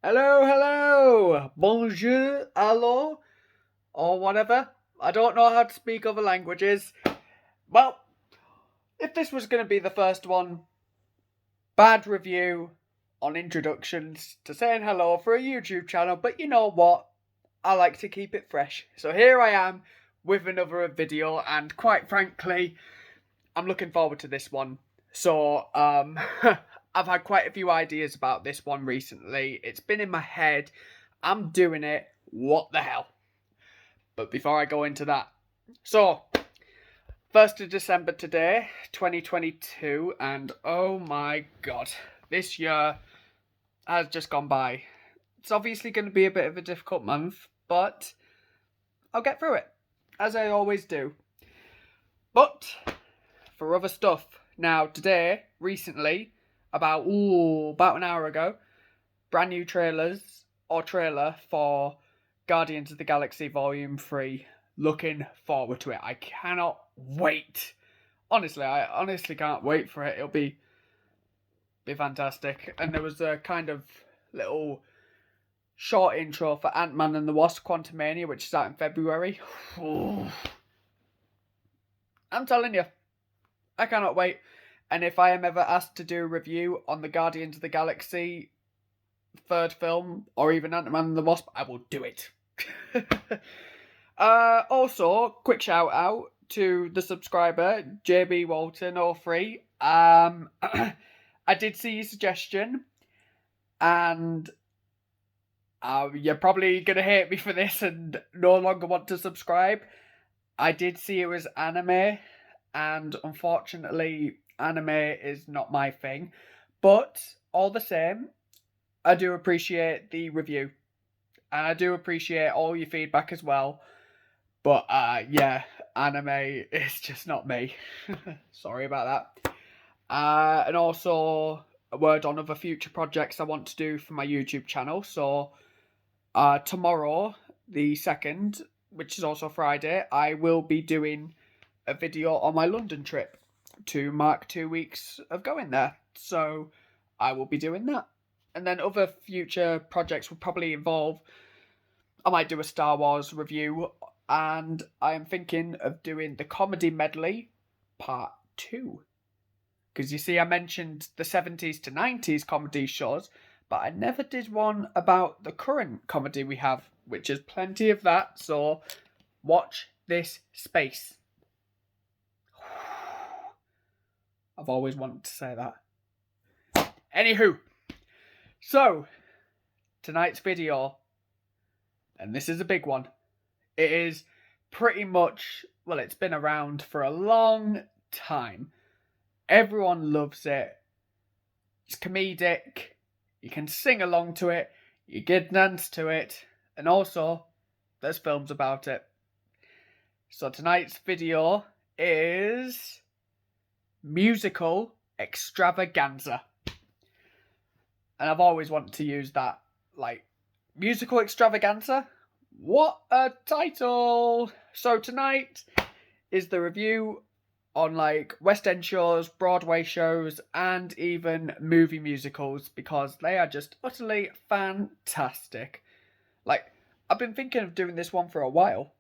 Hello, hello, bonjour, hello, or whatever. I don't know how to speak other languages. Well, if this was going to be the first one, bad review on introductions to saying hello for a YouTube channel, but you know what? I like to keep it fresh. So here I am with another video, and quite frankly, I'm looking forward to this one. So, I've had quite a few ideas about this one recently. It's been in my head. I'm doing it. What the hell? But before I go into that, so 1st of December today, 2022, and oh my god, this year has just gone by. It's obviously going to be a bit of a difficult month, but I'll get through it, as I always do. But for other stuff, now today, recently, about an hour ago, brand new trailer for Guardians of the Galaxy Volume 3. Looking forward to it. I cannot wait. Honestly, I honestly can't wait for it. It'll be fantastic. And there was a kind of little short intro for Ant-Man and the Wasp: Quantumania, which is out in February. I'm telling you, I cannot wait. And if I am ever asked to do a review on the Guardians of the Galaxy third film, or even Ant-Man and the Wasp, I will do it. Also, quick shout out to the subscriber, JB Walton03. I did see your suggestion, and you're probably going to hate me for this and no longer want to subscribe. I did see it was anime, and unfortunately, anime is not my thing. But all the same, I do appreciate the review, and I do appreciate all your feedback as well. But yeah, anime is just not me. Sorry about that. And also a word on other future projects I want to do for my YouTube channel. So tomorrow, the 2nd, which is also Friday, I will be doing a video on my London trip to mark 2 weeks of going there. So I will be doing that. And then other future projects will probably involve, I might do a Star Wars review, and I am thinking of doing the comedy medley part 2. Because you see, I mentioned the 70s to 90s comedy shows, but I never did one about the current comedy we have, which is plenty of that, so watch this space. I've always wanted to say that. Anywho, so tonight's video, and this is a big one, it is pretty much, well, it's been around for a long time. Everyone loves it. It's comedic. You can sing along to it. You can dance to it. And also, there's films about it. So tonight's video is musical extravaganza. And I've always wanted to use that. Like, musical extravaganza? What a title! So tonight is the review on like West End shows, Broadway shows, and even movie musicals, because they are just utterly fantastic. Like, I've been thinking of doing this one for a while.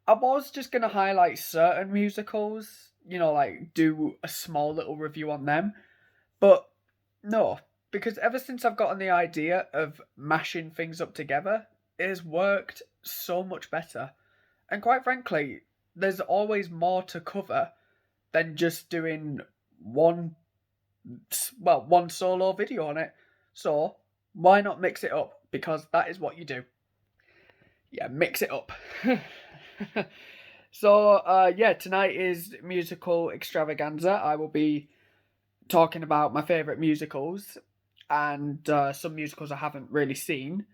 I was just going to highlight certain musicals, like do a small little review on them. But no, because ever since I've gotten the idea of mashing things up together, it has worked so much better. And quite frankly, there's always more to cover than just doing one solo video on it. So why not mix it up? Because that is what you do. Yeah, mix it up. So yeah, tonight is musical extravaganza. I will be talking about my favourite musicals and some musicals I haven't really seen.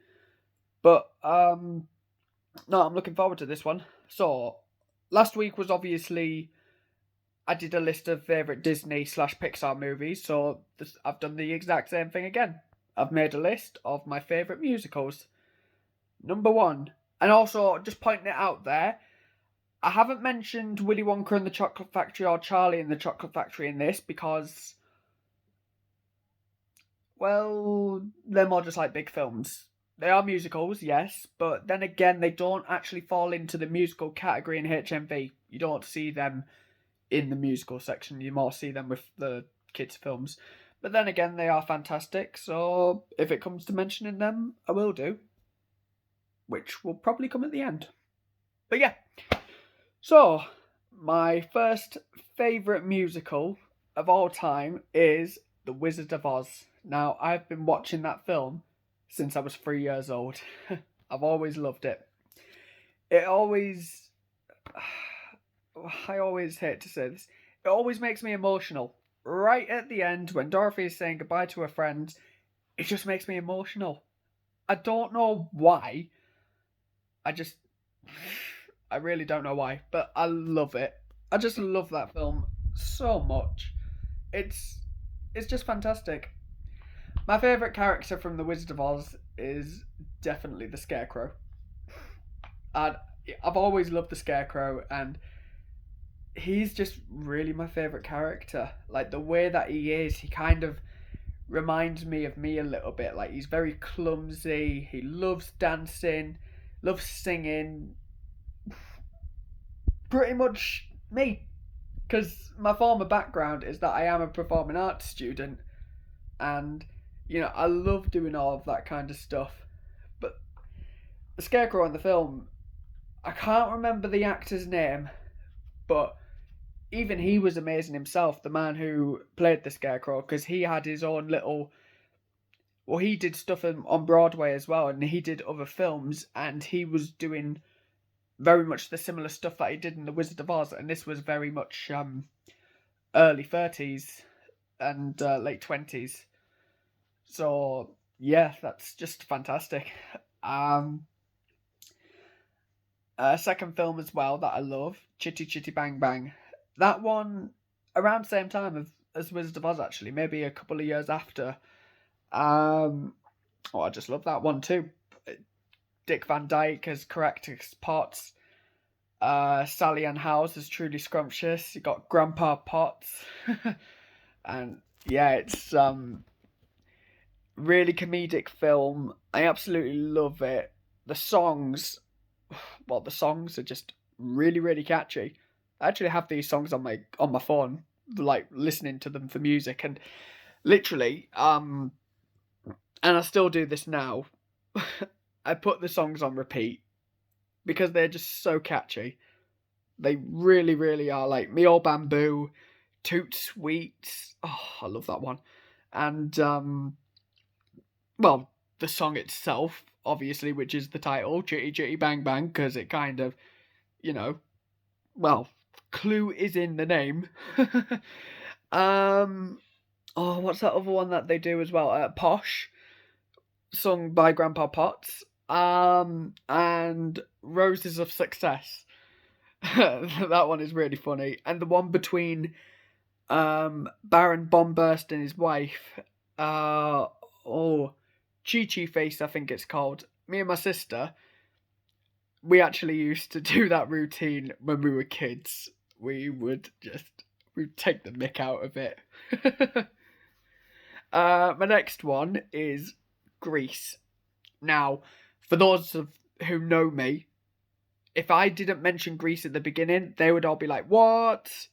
But no, I'm looking forward to this one. So last week was obviously, I did a list of favourite Disney/Pixar movies, so I've done the exact same thing again. I've made a list of my favourite musicals. Number 1, and also just pointing it out there, I haven't mentioned Willy Wonka and the Chocolate Factory or Charlie and the Chocolate Factory in this, because Well, they're more just like big films. They are musicals, yes, but then again, they don't actually fall into the musical category in HMV. You don't see them in the musical section. You more see them with the kids' films. But then again, they are fantastic. So if it comes to mentioning them, I will do, which will probably come at the end. But yeah, so my first favourite musical of all time is The Wizard of Oz. Now, I've been watching that film since I was 3 years old. I've always loved it. It always. I always hate to say this. It always makes me emotional. Right at the end, when Dorothy is saying goodbye to her friends, it just makes me emotional. I don't know why. I just. I really don't know why, but I love it. I just love that film so much. It's it's just fantastic. My favourite character from The Wizard of Oz is definitely the Scarecrow. And I've always loved the Scarecrow, and he's just really my favourite character. Like the way that he is, he kind of reminds me of me a little bit. Like he's very clumsy, he loves dancing, loves singing. Pretty much me. Because my former background is that I am a performing arts student, and I love doing all of that kind of stuff. But the Scarecrow in the film, I can't remember the actor's name, but even he was amazing himself, the man who played the Scarecrow, because he had his own little. Well, he did stuff on Broadway as well, and he did other films, and he was doing very much the similar stuff that he did in The Wizard of Oz, and this was very much early 30s and late 20s. So, yeah, that's just fantastic. Um, Second film as well that I love, Chitty Chitty Bang Bang. That one around the same time as Wizard of Oz, actually, maybe a couple of years after. I just love that one too. Dick Van Dyke as Correctus Potts. Sally Ann Howes as Truly Scrumptious. You got Grandpa Potts. And yeah, it's really comedic film. I absolutely love it. The songs, the songs are just really, really catchy. I actually have these songs on my phone, like listening to them for music, and literally, and I still do this now. I put the songs on repeat because they're just so catchy. They really, really are. Like Me Old Bamboo, Toot Sweets. Oh, I love that one. And the song itself, obviously, which is the title, Chitty Chitty Bang Bang, because it kind of, clue is in the name. What's that other one that they do as well? Posh, sung by Grandpa Potts. And Roses of Success. That one is really funny. And the one between Baron Bombburst and his wife, Chi Chi Face, I think it's called. Me and my sister, we actually used to do that routine when we were kids. We'd take the mick out of it. My next one is Grease. Now, for those who know me, if I didn't mention Grease at the beginning, they would all be like, what?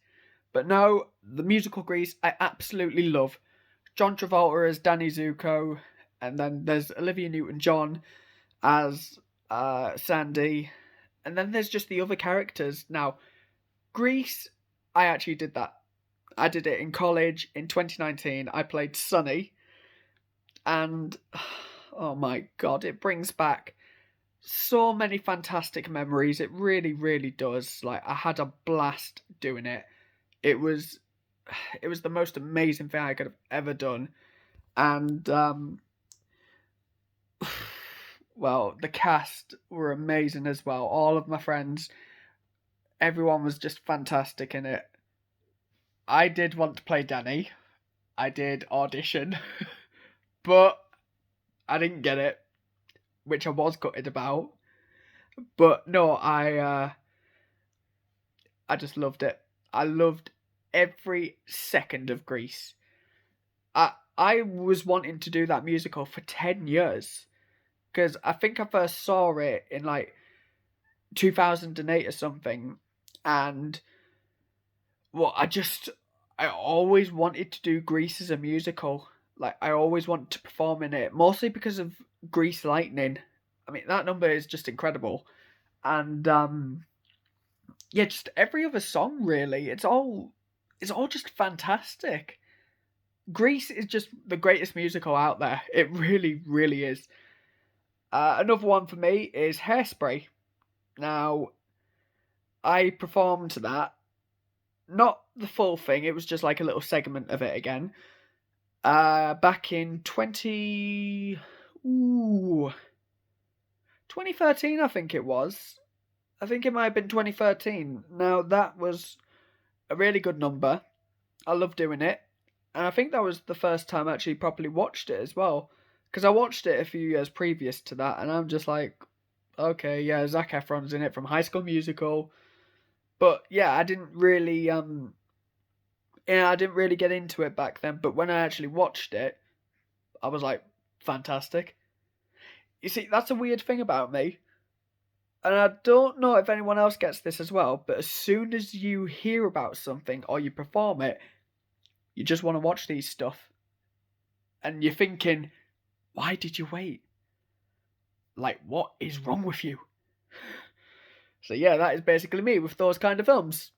But no, the musical Grease, I absolutely love. John Travolta as Danny Zuko, and then there's Olivia Newton-John as Sandy, and then there's just the other characters. Now, Grease, I actually did that. I did it in college in 2019. I played Sunny, and oh my god, it brings back so many fantastic memories. It really, really does. Like, I had a blast doing it. It was the most amazing thing I could have ever done. And the cast were amazing as well. All of my friends, everyone was just fantastic in it. I did want to play Danny. I did audition, but I didn't get it, which I was gutted about. But no, I just loved it. I loved every second of Grease. I I was wanting to do that musical for 10 years. Because I think I first saw it in like 2008 or something. And well, I always wanted to do Grease as a musical. Like, I always wanted to perform in it, mostly because of Grease Lightning. I mean, that number is just incredible. And, yeah, just every other song, really. It's all just fantastic. Grease is just the greatest musical out there. It really, really is. Another one for me is Hairspray. Now, I performed that. Not the full thing, it was just like a little segment of it again. Back in 2013, I think it was. I think it might have been 2013. Now, that was a really good number. I love doing it. And I think that was the first time I actually properly watched it as well. Because I watched it a few years previous to that, and I'm just like, okay, yeah, Zac Efron's in it from High School Musical. But yeah, I didn't really I didn't really get into it back then, but when I actually watched it, I was like, fantastic. You see, that's a weird thing about me. And I don't know if anyone else gets this as well, but as soon as you hear about something or you perform it, you just want to watch these stuff. And you're thinking, why did you wait? Like, what is wrong with you? So yeah, that is basically me with those kind of films.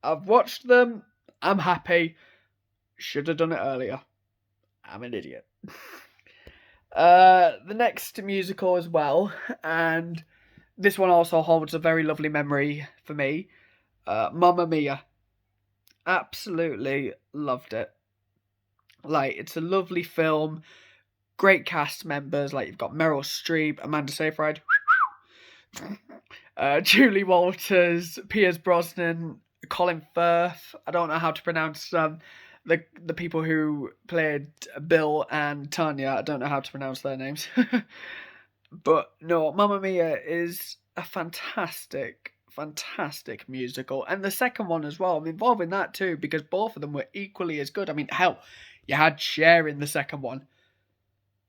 I've watched them. I'm happy. Should have done it earlier. I'm an idiot. The next musical as well, and this one also holds a very lovely memory for me. Mamma Mia. Absolutely loved it. Like, it's a lovely film. Great cast members. Like, you've got Meryl Streep, Amanda Seyfried, Julie Walters, Pierce Brosnan, Colin Firth. I don't know how to pronounce the people who played Bill and Tanya. I don't know how to pronounce their names. But no, Mamma Mia is a fantastic, fantastic musical. And the second one as well. I'm involved in that too, because both of them were equally as good. I mean, hell, you had Cher in the second one.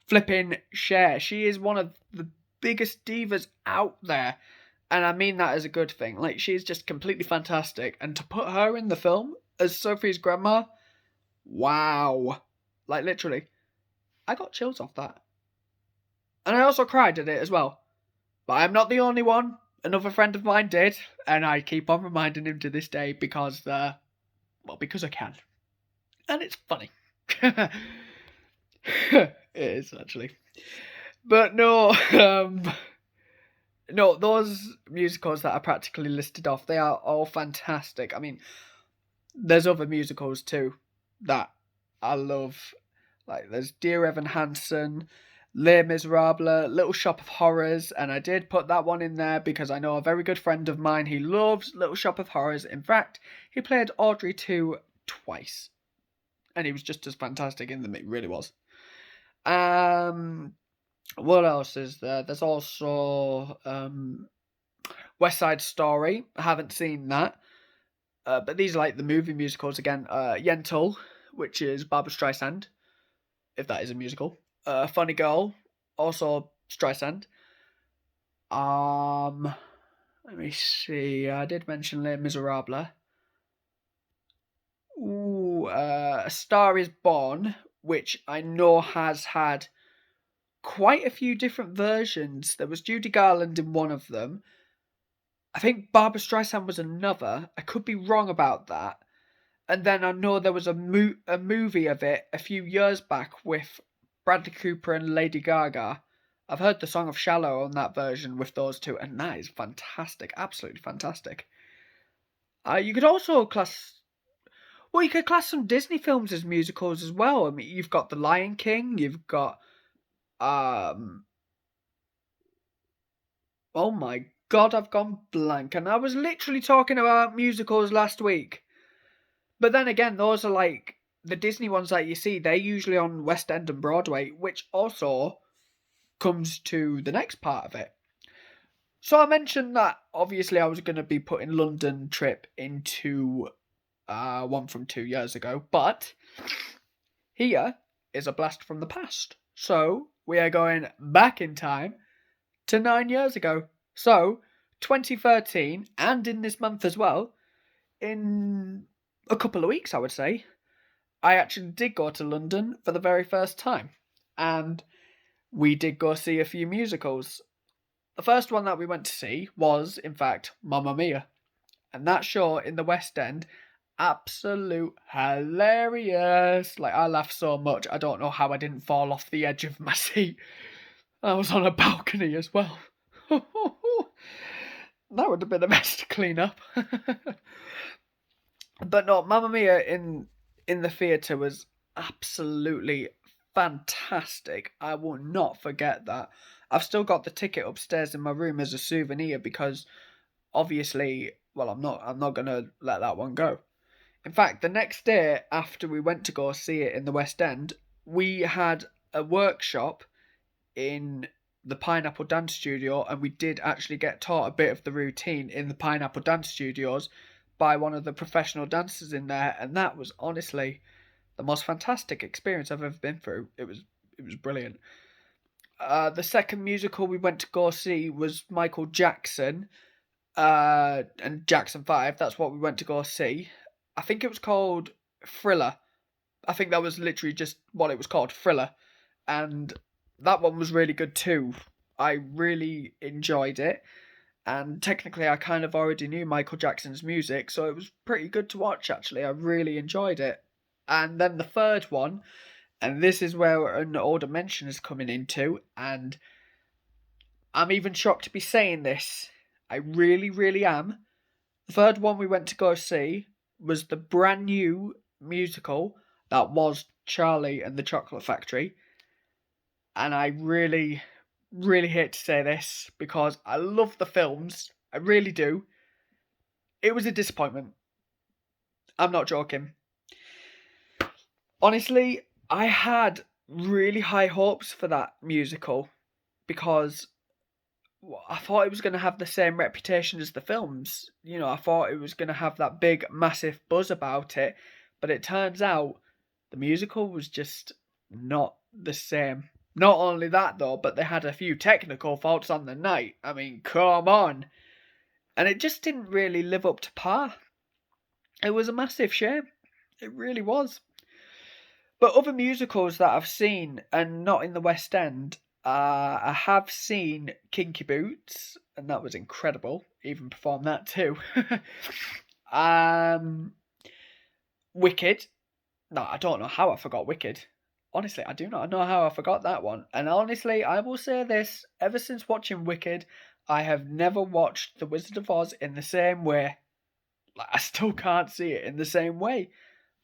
Flipping Cher. She is one of the biggest divas out there. And I mean that as a good thing. Like, she's just completely fantastic. And to put her in the film as Sophie's grandma, wow. Like, literally, I got chills off that. And I also cried at it as well. But I'm not the only one. Another friend of mine did. And I keep on reminding him to this day because, because I can. And it's funny. It is, actually. But no, no, those musicals that are practically listed off, they are all fantastic. I mean, there's other musicals too that I love. Like, there's Dear Evan Hansen, Les Miserables, Little Shop of Horrors, and I did put that one in there because I know a very good friend of mine, he loves Little Shop of Horrors. In fact, he played Audrey 2 twice. And he was just as fantastic in them, it really was. What else is there? There's also West Side Story. I haven't seen that. But these are like the movie musicals again. Yentl, which is Barbra Streisand, if that is a musical. Funny Girl, also Streisand. Let me see. I did mention Les Miserables. Ooh, A Star Is Born, which I know has had quite a few different versions. There was Judy Garland in one of them. I think Barbra Streisand was another. I could be wrong about that. And then I know there was a movie of it a few years back with Bradley Cooper and Lady Gaga. I've heard the Song of Shallow on that version with those two, and that is fantastic. Absolutely fantastic. You could also class... Well, you could class some Disney films as musicals as well. I mean, you've got The Lion King, you've got... Oh my god, I've gone blank. And I was literally talking about musicals last week. But then again, those are like the Disney ones that you see, they're usually on West End and Broadway, which also comes to the next part of it. So I mentioned that obviously I was going to be putting London Trip into one from 2 years ago, but Here is a blast from the past. So we are going back in time to 9 years ago. So 2013, and in this month as well, in a couple of weeks, I would say, I actually did go to London for the very first time. And we did go see a few musicals. The first one that we went to see was, in fact, Mamma Mia. And that show in the West End, absolute hilarious. Like, I laughed so much, I don't know how I didn't fall off the edge of my seat. I was on a balcony as well. That would have been a mess to clean up. But no, Mamma Mia in the theatre was absolutely fantastic. I will not forget that. I've still got the ticket upstairs in my room as a souvenir because obviously, well, I'm not gonna let that one go. In fact, the next day after we went to go see it in the West End, we had a workshop in the Pineapple Dance Studio, and we did actually get taught a bit of the routine in the Pineapple Dance Studios by one of the professional dancers in there, and that was honestly the most fantastic experience I've ever been through. It was brilliant. The second musical we went to go see was Michael Jackson, and Jackson 5. That's what we went to go see. I think it was called Thriller. I think that was literally just what it was called, Thriller. And that one was really good too. I really enjoyed it. And technically, I kind of already knew Michael Jackson's music, so it was pretty good to watch, actually. I really enjoyed it. And then the third one, and this is where an older mention is coming into, and I'm even shocked to be saying this. I really, really am. The third one we went to go see was the brand new musical that was Charlie and the Chocolate Factory. And I really, really hate to say this because I love the films. I really do. It was a disappointment. I'm not joking. Honestly, I had really high hopes for that musical because I thought it was going to have the same reputation as the films. You know, I thought it was going to have that big, massive buzz about it. But it turns out the musical was just not the same. Not only that, though, but they had a few technical faults on the night. I mean, come on. And it just didn't really live up to par. It was a massive shame. It really was. But other musicals that I've seen, and not in the West End, I have seen Kinky Boots, and that was incredible. Even performed that too. Wicked. No, I don't know how I forgot Wicked. Honestly, I do not know how I forgot that one. And honestly, I will say this, ever since watching Wicked, I have never watched The Wizard of Oz in the same way. Like, I still can't see it in the same way.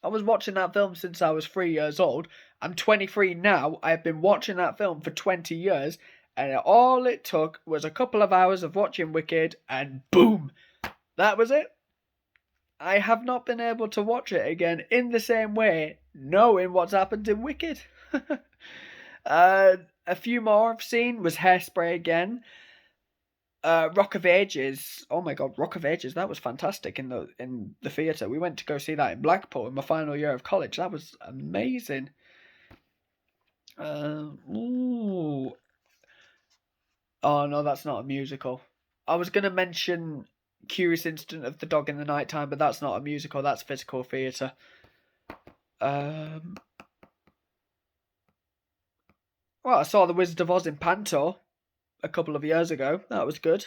I was watching that film since I was 3 years old. I'm 23 now. I've been watching that film for 20 years. And all it took was a couple of hours of watching Wicked, and boom! That was it. I have not been able to watch it again in the same way, knowing what's happened in Wicked. A few more I've seen was Hairspray again. Rock of Ages. Oh my god, Rock of Ages, that was fantastic in the theatre. We went to go see that in Blackpool in my final year of college. That was amazing. Ooh. Oh no, that's not a musical. I was gonna mention Curious Incident of the Dog in the Nighttime, but that's not a musical, that's physical theatre. Well, I saw The Wizard of Oz in Panto a couple of years ago. That was good.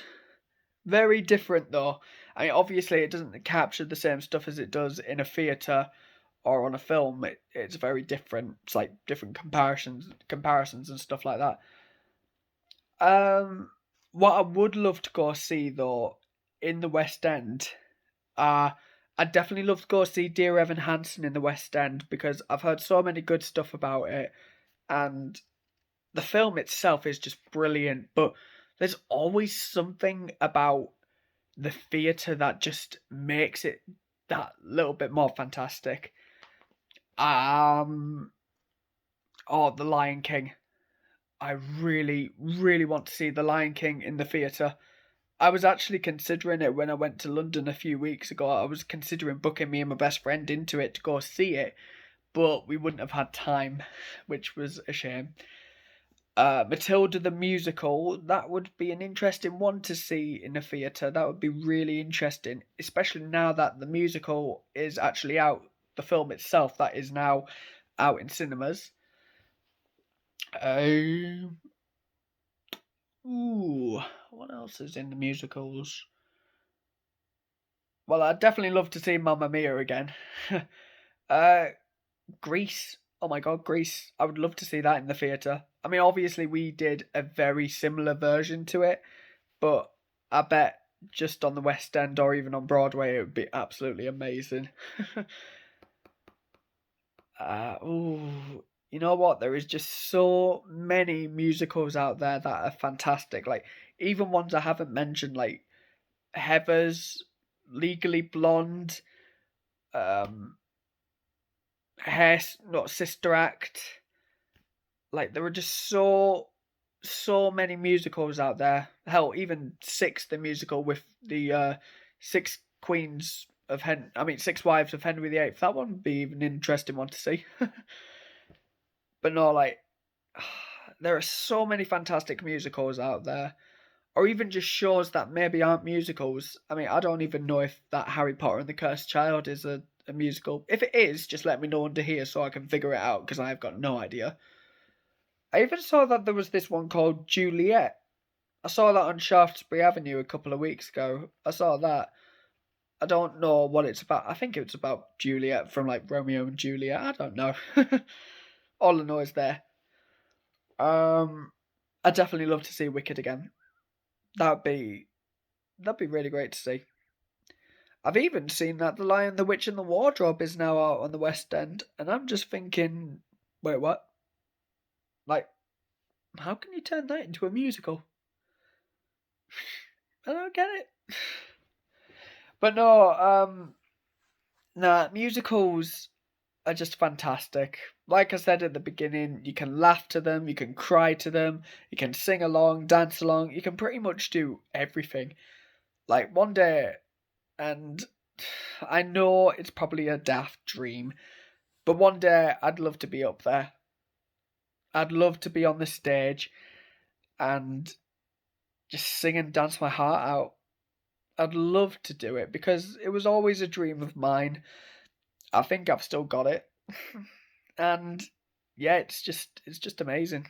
Very different though. I mean, obviously it doesn't capture the same stuff as it does in a theatre or on a film. It's very different. It's like different comparisons and stuff like that. What I would love to go see though in the West End, I'd definitely love to go see Dear Evan Hansen in the West End because I've heard so many good stuff about it, and the film itself is just brilliant. But there's always something about the theatre that just makes it that little bit more fantastic. The Lion King. I really, really want to see The Lion King in the theatre. I was actually considering it when I went to London a few weeks ago. I was considering booking me and my best friend into it to go see it. but we wouldn't have had time, which was a shame. Matilda the musical, that would be an interesting one to see in a theatre. That would be really interesting, especially now that the musical is actually out. The film itself, that is now out in cinemas. What else is in the musicals? Well, I'd definitely love to see Mamma Mia again. Grease. Oh my god, Grease. I would love to see that in the theatre. I mean, obviously, we did a very similar version to it, but I bet just on the West End or even on Broadway, it would be absolutely amazing. You know what? There is just so many musicals out there that are fantastic. Like, even ones I haven't mentioned, like Heathers, Legally Blonde, um, Hair, not Sister Act. Like, there are just so many musicals out there. Hell, even Six, the musical with the Six Queens of Six Wives of Henry VIII. That one would be even an interesting one to see. But no, like, there are so many fantastic musicals out there. Or even just shows that maybe aren't musicals. I mean, I don't even know if that Harry Potter and the Cursed Child is a musical. If it is, just let me know under here so I can figure it out, because I've got no idea. I even saw that there was this one called Juliet. I saw that on Shaftesbury Avenue a couple of weeks ago. I saw that. I don't know what it's about. I think it's about Juliet from like Romeo and Juliet. I don't know. All I know is there. I'd definitely love to see Wicked again. That'd be really great to see. I've even seen that The Lion, the Witch, and the Wardrobe is now out on the West End, and I'm just thinking, wait, what? Like, how can you turn that into a musical? I don't get it. But no, musicals are just fantastic. Like I said at the beginning, you can laugh to them, you can cry to them, you can sing along, dance along, you can pretty much do everything. Like one day, and I know it's probably a daft dream, but one day I'd love to be up there. I'd love to be on the stage and just sing and dance my heart out. I'd love to do it because it was always a dream of mine. I think I've still got it. And yeah, it's just amazing.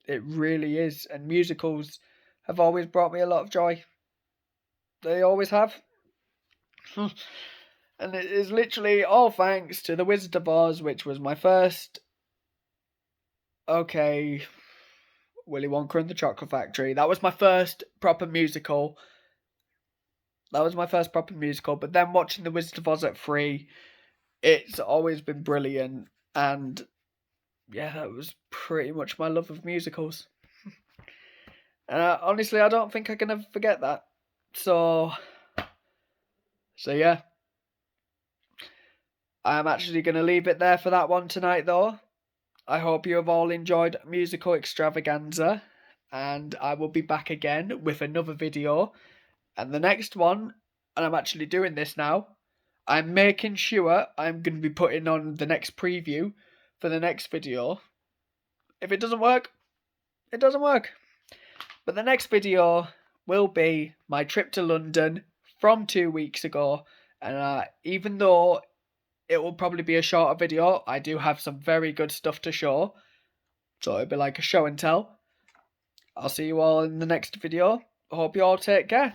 It really is. And musicals have always brought me a lot of joy. They always have. And it is literally all thanks to The Wizard of Oz, which was my first. Okay, Willy Wonka and the Chocolate Factory. That was my first proper musical. But then watching The Wizard of Oz at 3, it's always been brilliant. And yeah, that was pretty much my love of musicals. And honestly, I don't think I can ever forget that. So yeah. I'm actually going to leave it there for that one tonight, though. I hope you have all enjoyed Musical Extravaganza, and I will be back again with another video. And the next one, and I'm actually doing this now, I'm making sure I'm going to be putting on the next preview for the next video. If it doesn't work, it doesn't work. But the next video will be my trip to London from 2 weeks ago. And even though it will probably be a shorter video, I do have some very good stuff to show. So it'll be like a show and tell. I'll see you all in the next video. I hope you all take care.